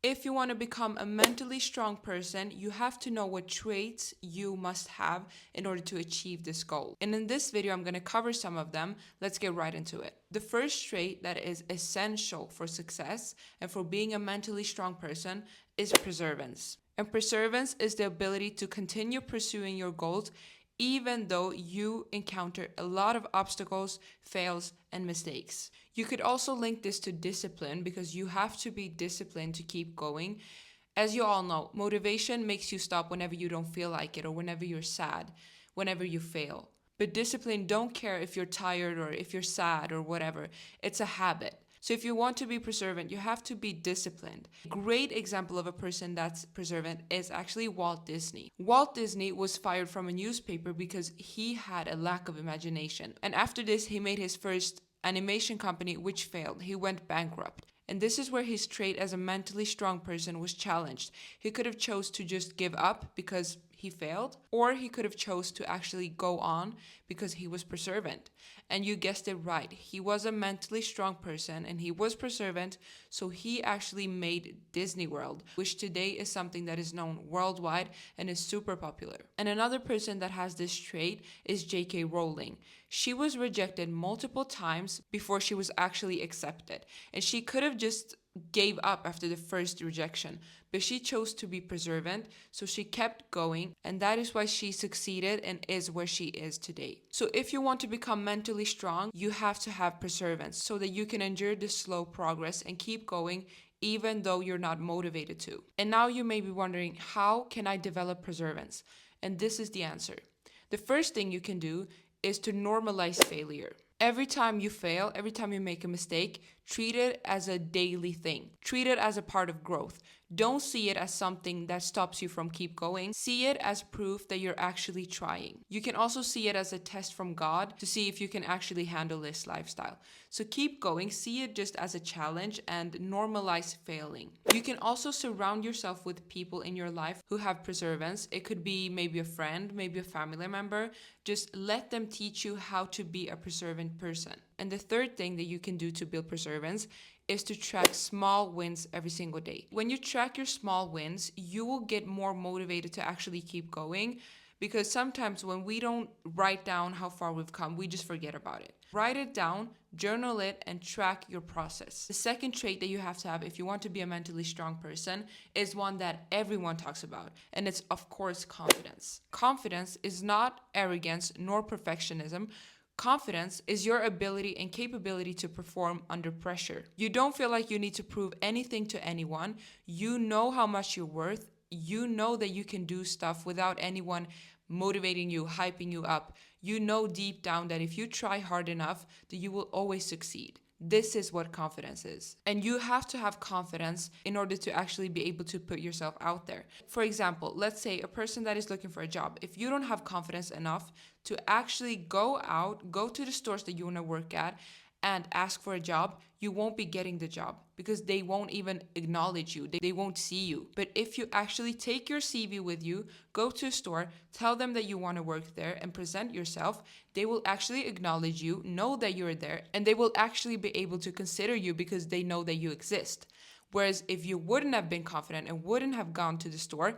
If you want to become a mentally strong person, you have to know what traits you must have in order to achieve this goal. And in this video, I'm going to cover some of them. Let's get right into it. The first trait that is essential for success and for being a mentally strong person is perseverance. And perseverance is the ability to continue pursuing your goals even though you encounter a lot of obstacles, fails, and mistakes. You could also link this to discipline because you have to be disciplined to keep going. As you all know, motivation makes you stop whenever you don't feel like it or whenever you're sad, whenever you fail. But discipline don't care if you're tired or if you're sad or whatever. It's a habit. So if you want to be perseverant, you have to be disciplined. A great example of a person that's perseverant is actually Walt Disney. Walt Disney was fired from a newspaper because he had a lack of imagination. And after this, he made his first animation company, which failed. He went bankrupt. And this is where his trait as a mentally strong person was challenged. He could have chose to just give up because he failed, or he could have chose to actually go on because he was perseverant. And you guessed it right. He was a mentally strong person and he was perseverant, so he actually made Disney World, which today is something that is known worldwide and is super popular. And another person that has this trait is J.K. Rowling. She was rejected multiple times before she was actually accepted. And she could have just gave up after the first rejection, but she chose to be perseverant, so she kept going, and that is why she succeeded and is where she is today. So if you want to become mentally strong, you have to have perseverance so that you can endure the slow progress and keep going even though you're not motivated to. And now you may be wondering, how can I develop perseverance? And this is the answer. The first thing you can do is to normalize failure. Every time you fail, every time you make a mistake, treat it as a daily thing. Treat it as a part of growth. Don't see it as something that stops you from keep going. See it as proof that you're actually trying. You can also see it as a test from God to see if you can actually handle this lifestyle. So keep going, see it just as a challenge and normalize failing. You can also surround yourself with people in your life who have perseverance. It could be maybe a friend, maybe a family member. Just let them teach you how to be a perseverant person. And the third thing that you can do to build perseverance is to track small wins every single day. When you track your small wins, you will get more motivated to actually keep going, because sometimes when we don't write down how far we've come, we just forget about it. Write it down, journal it, and track your process. The second trait that you have to have if you want to be a mentally strong person is one that everyone talks about, and it's of course confidence. Confidence is not arrogance nor perfectionism. Confidence is your ability and capability to perform under pressure. You don't feel like you need to prove anything to anyone. You know how much you're worth. You know that you can do stuff without anyone motivating you, hyping you up. You know deep down that if you try hard enough, that you will always succeed. This is what confidence is. And you have to have confidence in order to actually be able to put yourself out there. For example, let's say a person that is looking for a job. If you don't have confidence enough to actually go out, go to the stores that you want to work at and ask for a job, you won't be getting the job because they won't even acknowledge you. They won't see you. But if you actually take your CV with you, go to a store, tell them that you want to work there and present yourself, they will actually acknowledge you, know that you're there, and they will actually be able to consider you because they know that you exist. Whereas if you wouldn't have been confident and wouldn't have gone to the store,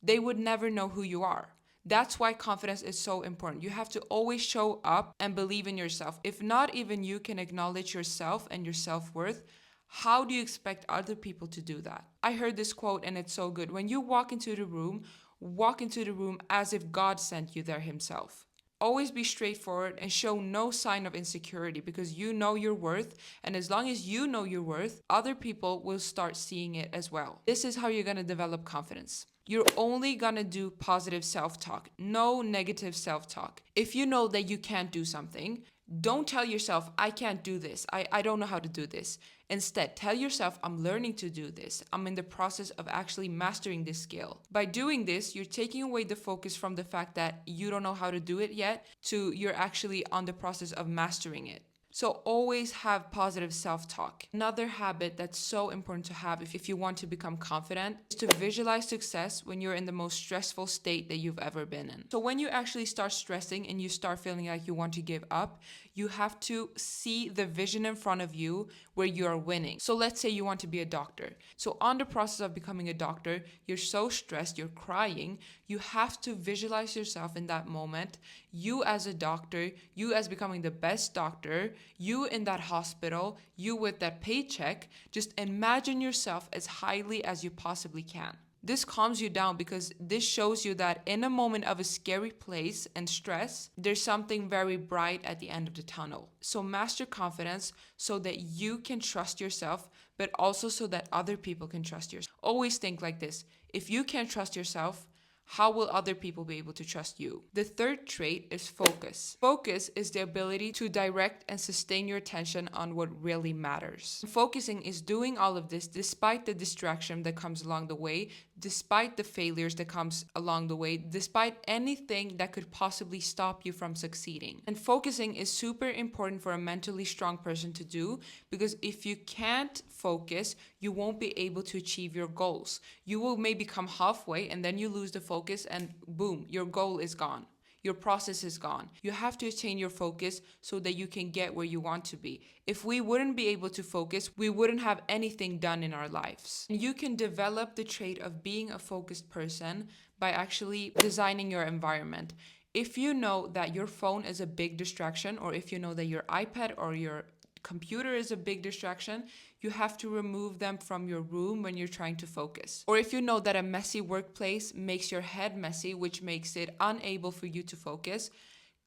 they would never know who you are. That's why confidence is so important. You have to always show up and believe in yourself. If not even you can acknowledge yourself and your self-worth, how do you expect other people to do that? I heard this quote and it's so good. When you walk into the room as if God sent you there himself. Always be straightforward and show no sign of insecurity because you know your worth. And as long as you know your worth, other people will start seeing it as well. This is how you're going to develop confidence. You're only gonna do positive self-talk, no negative self-talk. If you know that you can't do something, don't tell yourself, I can't do this. I don't know how to do this. Instead, tell yourself, I'm learning to do this. I'm in the process of actually mastering this skill. By doing this, you're taking away the focus from the fact that you don't know how to do it yet to you're actually on the process of mastering it. So always have positive self-talk. Another habit that's so important to have if you want to become confident is to visualize success when you're in the most stressful state that you've ever been in. So when you actually start stressing and you start feeling like you want to give up, you have to see the vision in front of you where you are winning. So let's say you want to be a doctor. So on the process of becoming a doctor, you're so stressed, you're crying. You have to visualize yourself in that moment, you as a doctor, you as becoming the best doctor, you in that hospital, you with that paycheck. Just imagine yourself as highly as you possibly can. This calms you down because this shows you that in a moment of a scary place and stress, there's something very bright at the end of the tunnel. So master confidence so that you can trust yourself, but also so that other people can trust yourself. Always think like this: if you can't trust yourself, how will other people be able to trust you? The third trait is focus. Focus is the ability to direct and sustain your attention on what really matters. Focusing is doing all of this despite the distraction that comes along the way, despite the failures that comes along the way, despite anything that could possibly stop you from succeeding. And focusing is super important for a mentally strong person to do, because if you can't focus, you won't be able to achieve your goals. You will maybe come halfway and then you lose the focus and boom, your goal is gone. Your process is gone. You have to attain your focus so that you can get where you want to be. If we wouldn't be able to focus, we wouldn't have anything done in our lives. You can develop the trait of being a focused person by actually designing your environment. If you know that your phone is a big distraction, or if you know that your iPad or your computer is a big distraction, you have to remove them from your room when you're trying to focus. Or if you know that a messy workplace makes your head messy, which makes it unable for you to focus,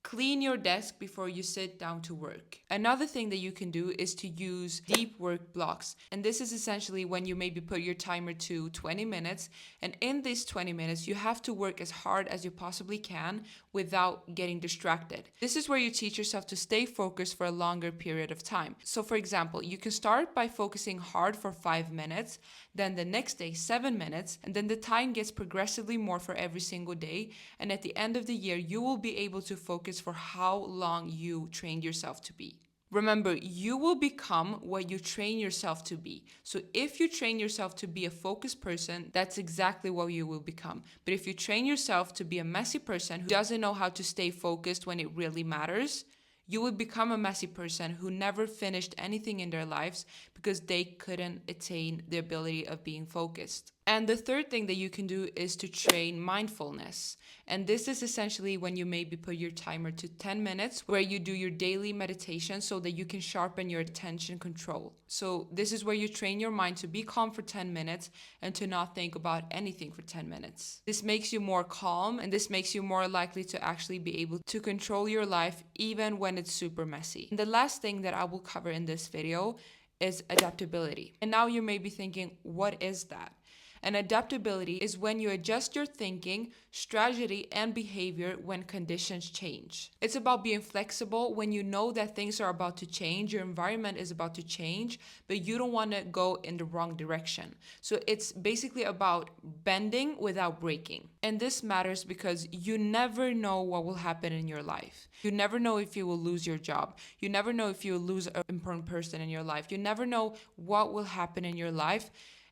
clean your desk before you sit down to work. Another thing that you can do is to use deep work blocks. And this is essentially when you maybe put your timer to 20 minutes. And in these 20 minutes, you have to work as hard as you possibly can without getting distracted. This is where you teach yourself to stay focused for a longer period of time. So for example, you can start by focusing hard for 5 minutes, then the next day 7 minutes, and then the time gets progressively more for every single day. And at the end of the year, you will be able to focus for how long you trained yourself to be. Remember, you will become what you train yourself to be. So if you train yourself to be a focused person, that's exactly what you will become. But if you train yourself to be a messy person who doesn't know how to stay focused when it really matters, you will become a messy person who never finished anything in their lives because they couldn't attain the ability of being focused. And the third thing that you can do is to train mindfulness. And this is essentially when you maybe put your timer to 10 minutes where you do your daily meditation so that you can sharpen your attention control. So this is where you train your mind to be calm for 10 minutes and to not think about anything for 10 minutes. This makes you more calm, and this makes you more likely to actually be able to control your life even when it's super messy. And the last thing that I will cover in this video is adaptability. And now you may be thinking, what is that? And adaptability is when you adjust your thinking, strategy, and behavior when conditions change. It's about being flexible when you know that things are about to change, your environment is about to change, but you don't want to go in the wrong direction. So it's basically about bending without breaking. And this matters because you never know what will happen in your life. You never know if you will lose your job. You never know if you will lose an important person in your life. You never know what will happen in your life.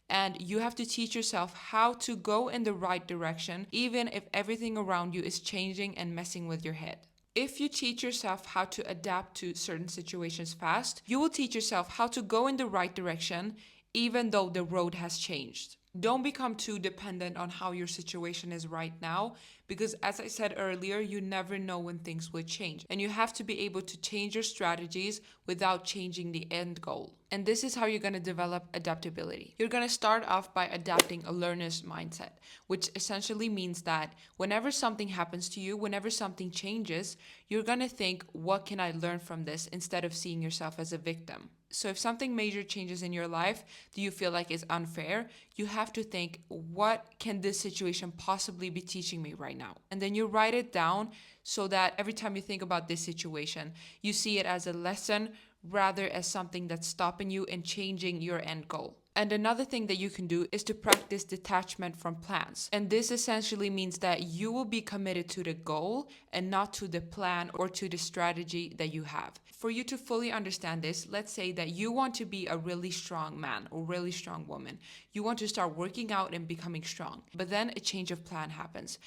And you have to teach yourself how to go in the right direction, even if everything around you is changing and messing with your head. If you teach yourself how to adapt to certain situations fast, you will teach yourself how to go in the right direction, even though the road has changed. Don't become too dependent on how your situation is right now, because as I said earlier, you never know when things will change. And you have to be able to change your strategies without changing the end goal. And this is how you're going to develop adaptability. You're going to start off by adapting a learner's mindset, which essentially means that whenever something happens to you, whenever something changes, you're going to think, what can I learn from this, instead of seeing yourself as a victim. So if something major changes in your life that you feel like is unfair, you have to think, what can this situation possibly be teaching me right now? And then you write it down so that every time you think about this situation, you see it as a lesson rather as something that's stopping you and changing your end goal. And another thing that you can do is to practice detachment from plans. And this essentially means that you will be committed to the goal and not to the plan or to the strategy that you have. For you to fully understand this, let's say that you want to be a really strong man or really strong woman. You want to start working out and becoming strong, but then a change of plan happens.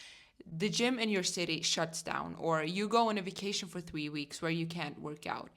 The gym in your city shuts down, or you go on a vacation for 3 weeks where you can't work out.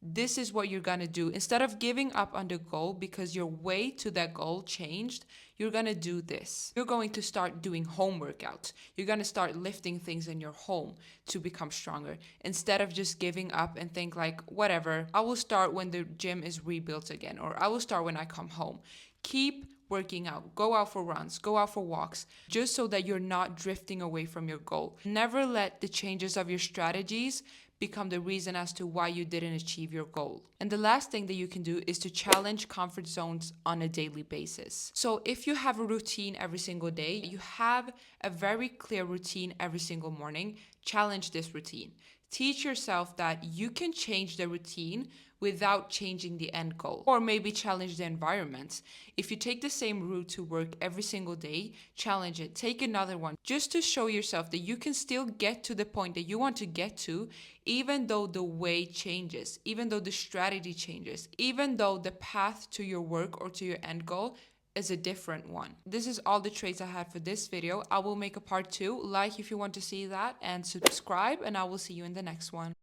This is what you're gonna do. Instead of giving up on the goal because your way to that goal changed, you're gonna do this. You're going to start doing home workouts. You're gonna start lifting things in your home to become stronger. Instead of just giving up and think like, whatever, I will start when the gym is rebuilt again, or I will start when I come home. Keep working out. Go out for runs, go out for walks, just so that you're not drifting away from your goal. Never let the changes of your strategies become the reason as to why you didn't achieve your goal. And the last thing that you can do is to challenge comfort zones on a daily basis. So if you have a routine every single day, you have a very clear routine every single morning, challenge this routine. Teach yourself that you can change the routine without changing the end goal, or maybe challenge the environment. If you take the same route to work every single day, challenge it, take another one, just to show yourself that you can still get to the point that you want to get to, even though the way changes, even though the strategy changes, even though the path to your work or to your end goal is a different one. This is all the traits I had for this video. I will make a part 2. Like if you want to see that, and subscribe, and I will see you in the next one.